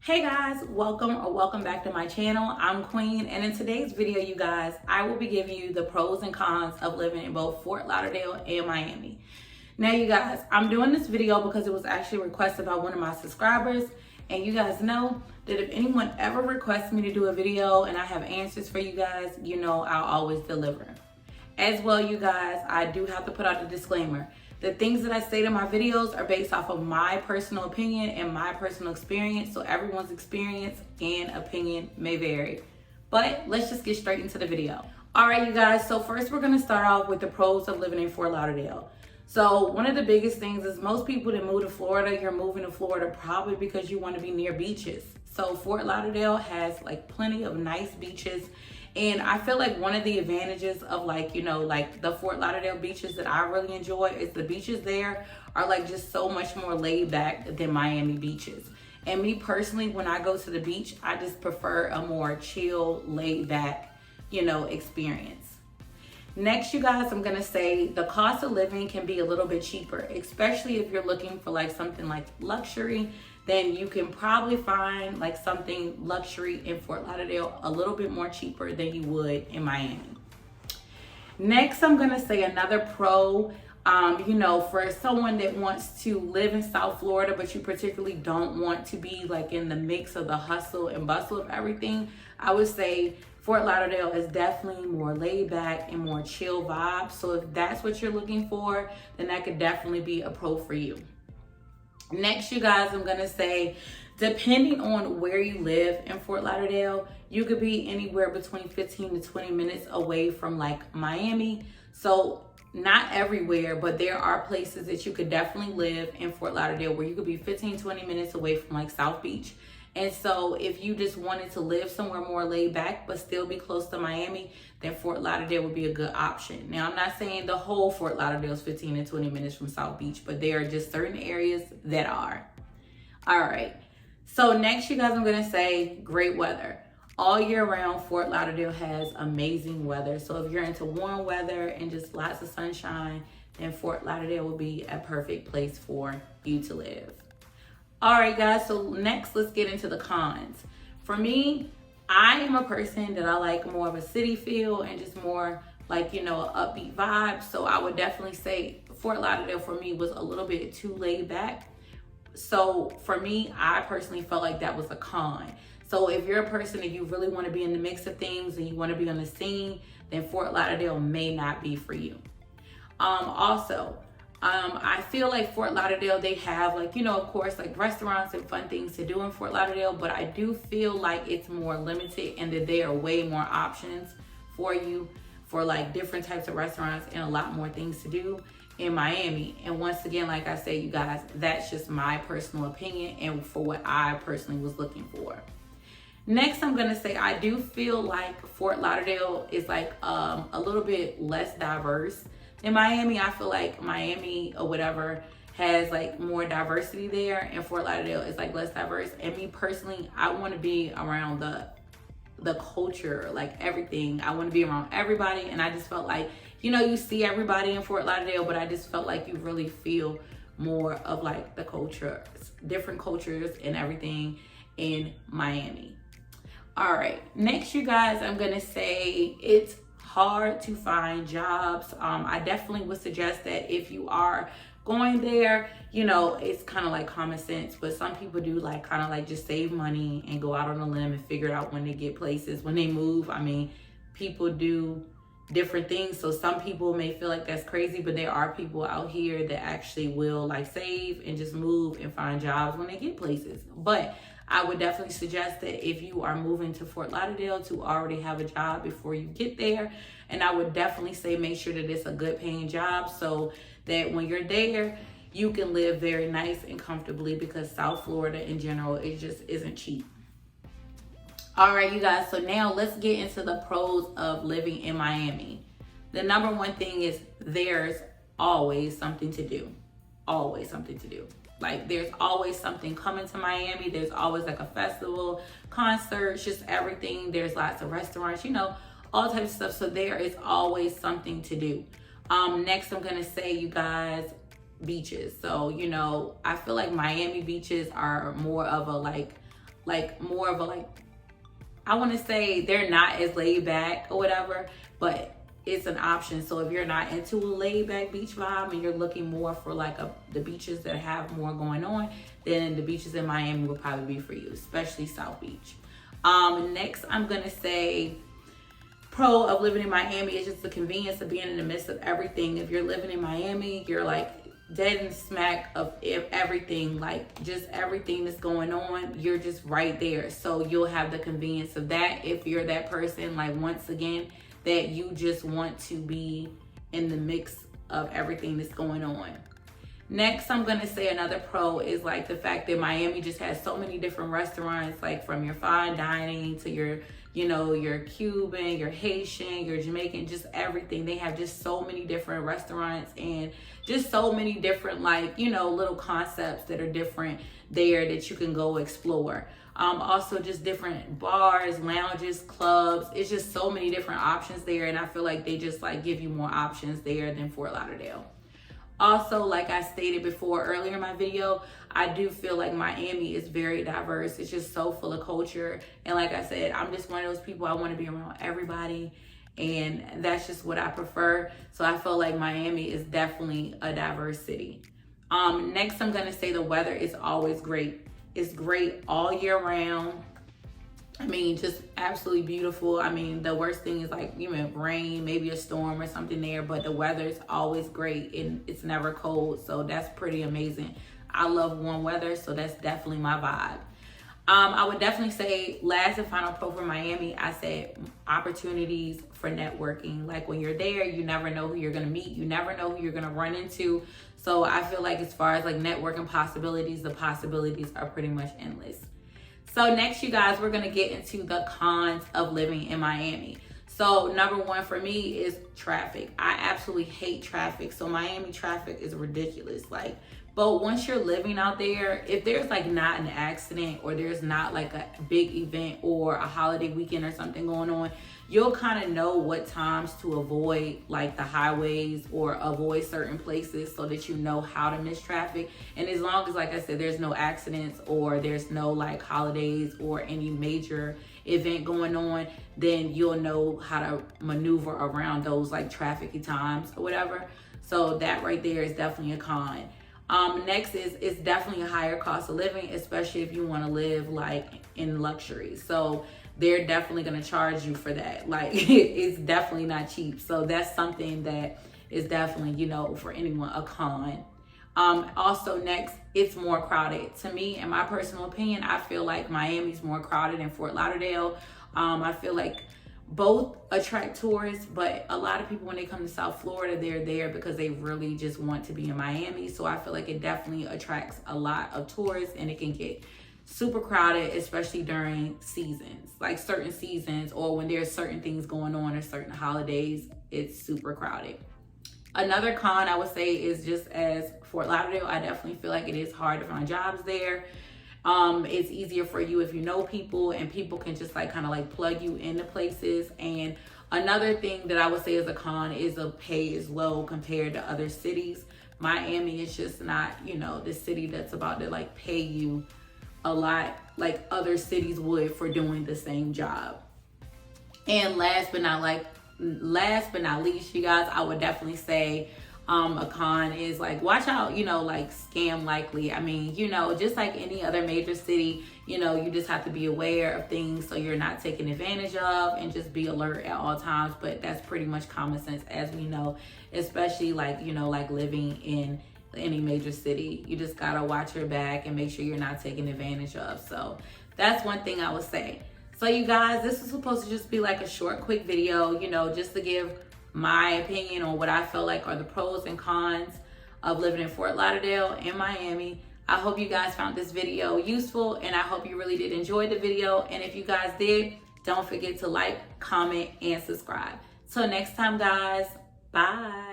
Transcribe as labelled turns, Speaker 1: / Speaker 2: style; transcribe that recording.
Speaker 1: Hey guys, welcome back to my channel. I'm Queen, and in today's video, you guys, I will be giving you the pros and cons of living in both Fort Lauderdale and Miami. Now you guys, I'm doing this video because it was actually requested by one of my subscribers, and you guys know that if anyone ever requests me to do a video and I have answers for you guys, you know I'll always deliver. As well, you guys, I do have to put out a disclaimer. The things that I say in my videos are based off of my personal opinion and my personal experience, so everyone's experience and opinion may vary. But let's just get straight into the video. All right, you guys, so first we're gonna start off with the pros of living in Fort Lauderdale. So one of the biggest things is most people that move to Florida, you're moving to Florida probably because you want to be near beaches. So Fort Lauderdale has like plenty of nice beaches. And I feel like one of the advantages of like the Fort Lauderdale beaches that I really enjoy is the beaches there are like just so much more laid back than Miami beaches. And me personally, when I go to the beach, I just prefer a more chill, laid back, experience. Next, you guys, I'm gonna say the cost of living can be a little bit cheaper, especially if you're looking for like something like luxury. Then you can probably find like something luxury in Fort Lauderdale a little bit more cheaper than you would in Miami. Next, I'm gonna say another pro, for someone that wants to live in South Florida, but you particularly don't want to be like in the mix of the hustle and bustle of everything, I would say Fort Lauderdale is definitely more laid back and more chill vibes. So if that's what you're looking for, then that could definitely be a pro for you. Next, you guys, I'm gonna say, depending on where you live in Fort Lauderdale, you could be anywhere between 15 to 20 minutes away from like Miami. So not everywhere, but there are places that you could definitely live in Fort Lauderdale where you could be 15, 20 minutes away from like South Beach. And so if you just wanted to live somewhere more laid back, but still be close to Miami, then Fort Lauderdale would be a good option. Now, I'm not saying the whole Fort Lauderdale is 15 to 20 minutes from South Beach, but there are just certain areas that are. All right. So next, you guys, I'm going to say great weather. All year round, Fort Lauderdale has amazing weather. So if you're into warm weather and just lots of sunshine, then Fort Lauderdale will be a perfect place for you to live. All right, guys, so next let's get into the cons. For me, I am a person that I like more of a city feel and just more like, an upbeat vibe. So I would definitely say Fort Lauderdale for me was a little bit too laid back. So for me, I personally felt like that was a con. So if you're a person that you really want to be in the mix of things and you want to be on the scene, then Fort Lauderdale may not be for you. I feel like Fort Lauderdale, they have of course, like restaurants and fun things to do in Fort Lauderdale, but I do feel like it's more limited and that there are way more options for you for like different types of restaurants and a lot more things to do in Miami. And once again, like I say, you guys, that's just my personal opinion and for what I personally was looking for. Next, I'm gonna say I do feel like Fort Lauderdale is like a little bit less diverse. In Miami, I feel like Miami or whatever has like more diversity there, and Fort Lauderdale is like less diverse. And me personally, I want to be around the culture, like everything. I want to be around everybody, and I just felt like you see everybody in Fort Lauderdale, but I just felt like you really feel more of like the culture, different cultures and everything in Miami. All right, next, you guys, I'm gonna say it's hard to find jobs. I definitely would suggest that if you are going there, it's kind of like common sense, but some people do like kind of like just save money and go out on a limb and figure it out when they get places. When they move, I mean, people do different things. So some people may feel like that's crazy, but there are people out here that actually will like save and just move and find jobs when they get places. But I would definitely suggest that if you are moving to Fort Lauderdale to already have a job before you get there. And I would definitely say make sure that it's a good paying job so that when you're there, you can live very nice and comfortably, because South Florida in general, it just isn't cheap. All right, you guys, so now let's get into the pros of living in Miami. The number one thing is there's always something to do. Always something to do. Like there's always something coming to Miami. There's always like a festival, concerts, just everything. There's lots of restaurants, all types of stuff. So there is always something to do. Next, I'm gonna say, you guys, beaches. So, I feel like Miami beaches are more of a like like more of a like, I want to say they're not as laid back or whatever, but it's an option. So if you're not into a laid back beach vibe and you're looking more for like the beaches that have more going on, then the beaches in Miami will probably be for you, especially South Beach. Next, I'm gonna say pro of living in Miami is just the convenience of being in the midst of everything. If you're living in Miami, you're like dead in the smack of everything, like just everything that's going on, you're just right there. So you'll have the convenience of that if you're that person, like once again, that you just want to be in the mix of everything that's going on. Next, I'm gonna say another pro is like the fact that Miami just has so many different restaurants, like from your fine dining to your, you know, your Cuban, your Haitian, your Jamaican, just everything. They have just so many different restaurants and just so many different, like, you know, little concepts that are different there that you can go explore. Also just different bars, lounges, clubs. It's just so many different options there, and I feel like they just like give you more options there than Fort Lauderdale. Also, like I stated before earlier in my video, I do feel like Miami is very diverse. It's just so full of culture. And like I said, I'm just one of those people, I want to be around everybody. And that's just what I prefer. So I feel like Miami is definitely a diverse city. Next, I'm going to say the weather is always great. It's great all year round. I mean, just absolutely beautiful. I mean, the worst thing is like, you know, rain, maybe a storm or something there, but the weather is always great and it's never cold. So that's pretty amazing. I love warm weather, so that's definitely my vibe. I would definitely say last and final pro for Miami, I said opportunities for networking. Like when you're there, you never know who you're going to meet. You never know who you're going to run into. So I feel like as far as like networking possibilities, the possibilities are pretty much endless. So next, you guys, we're going to get into the cons of living in Miami. So number one for me is traffic. I absolutely hate traffic. So Miami traffic is ridiculous. Like, but once you're living out there, if there's like not an accident or there's not like a big event or a holiday weekend or something going on, you'll kind of know what times to avoid like the highways or avoid certain places so that you know how to miss traffic. And as long as, like I said, there's no accidents or there's no like holidays or any major event going on, then you'll know how to maneuver around those like trafficy times or whatever. So that right there is definitely a con. Next is it's definitely a higher cost of living, especially if you want to live like in luxury. So they're definitely going to charge you for that. Like it's definitely not cheap. So that's something that is definitely, you know, for anyone, a con. Also next, it's more crowded. To me, in my personal opinion, I feel like Miami's more crowded than Fort Lauderdale. I feel like both attract tourists, but a lot of people, when they come to South Florida, they're there because they really just want to be in Miami. So I feel like it definitely attracts a lot of tourists, and it can get super crowded, especially during seasons, like certain seasons or when there's certain things going on or certain holidays, it's super crowded. Another con I would say is just as Fort Lauderdale, I definitely feel like it is hard to find jobs there. It's easier for you if you know people, and people can just like kind of like plug you into places. And another thing that I would say is a con is the pay is low compared to other cities. Miami is just not, you know, the city that's about to like pay you a lot like other cities would for doing the same job. And last but not least, you guys, I would definitely say a con is like watch out, you know, like scam likely. I mean, you know, just like any other major city, you know, you just have to be aware of things so you're not taken advantage of, and just be alert at all times. But that's pretty much common sense, as we know, especially like, you know, like living in any major city. You just gotta watch your back and make sure you're not taken advantage of. So that's one thing I would say. So you guys, this is supposed to just be like a short, quick video, you know, just to give my opinion on what I feel like are the pros and cons of living in Fort Lauderdale and Miami. I hope you guys found this video useful, and I hope you really did enjoy the video. And if you guys did, don't forget to like, comment, and subscribe. Till next time, guys, bye.